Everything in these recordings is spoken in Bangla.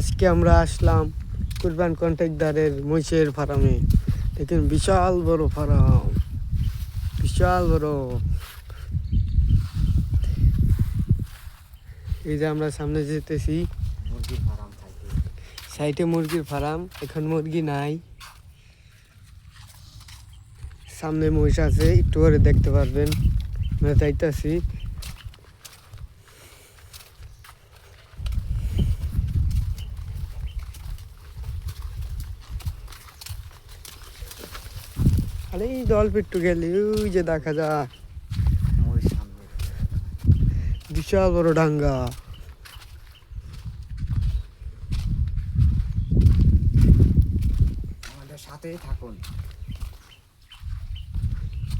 আজকে আমরা আসলাম কুরবান কন্ট্রাক্টরের মহিষের ফার্মে। দেখুন বিশাল বড় ফার্ম, বিশাল বড়। এই যে আমরা সামনে যেতেছি, মুরগির ফার্ম থাকে, সাইডে মুরগির ফার্ম। এখন মুরগি নাই, সামনে মহিষ আছে, একটু করে দেখতে পারবেন। আমরা যাইতেছি। আরে এই অল্প একটু গেলে ওই যে দেখা যায় মহিষ সামনে। বিশাল বড় ডাঙ্গা। আমাদের সাথেই থাকুন,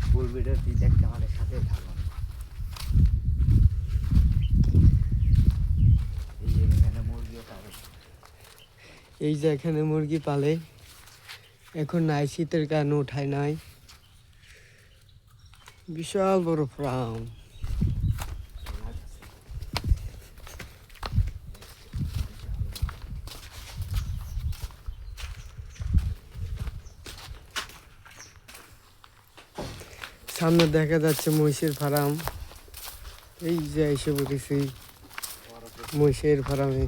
ফুল ভিডিওটি দেখতে আমাদের সাথেই থাকুন। এই যে এখানে মুরগিও পাবে। এই যে এখানে মুরগি পালে, এখন নাই, শীতের কারণে উঠায় নাই। বিশাল বড় ফার্ম। সামনে দেখা যাচ্ছে মহিষের ফার্ম। এই যে এসে পড়েছি মহিষের ফার্মে।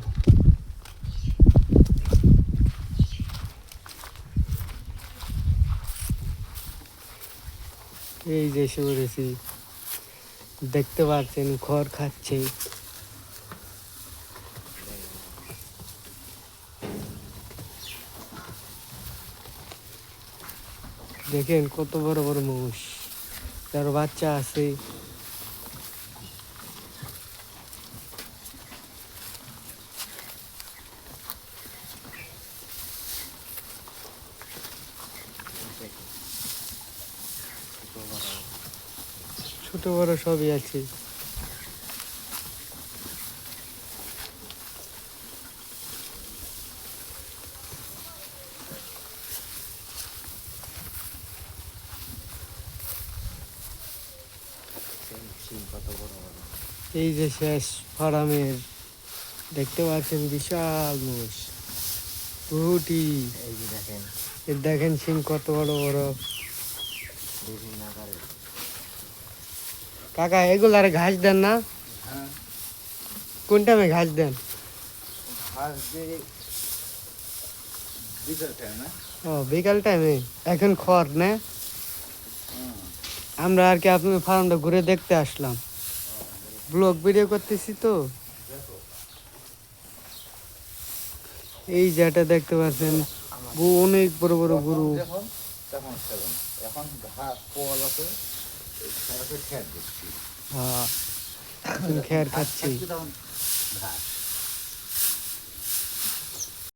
এই যে এসে পড়েছি, দেখতে পাচ্ছেন খড় খাচ্ছে। দেখেন কত বড় বড় মহিষ, তার বাচ্চা আছে। ছোট বড় সবই আছে। সিং কত বড় বড়। এই যে শেষ ফার্মের, দেখতে পাচ্ছেন বিশাল মোষ বহুটি। এই যে দেখেন এর দেখেন সিং কত বড় বড়। বিভিন্ন আকারের। কাকা এগুলার ঘাস দেন না? হ্যাঁ, কোন টাইমে ঘাস দেন? ঘাস দিয়ে বিকেল টাইম না। ও বিকাল টাইমে। এখন খড় না? আমরা আর কি আপনার ফার্মটা ঘুরে দেখতে আসলাম, ব্লগ ভিডিও করতেছি তো। এই যেটা দেখতে পাচ্ছেন অনেক বড় বড় গরু। এখন ঘাস পোয়াল আছে, খেয়ার দিচ্ছি। হ্যাঁ, এখন খেয়ার খাচ্ছি। ঘাস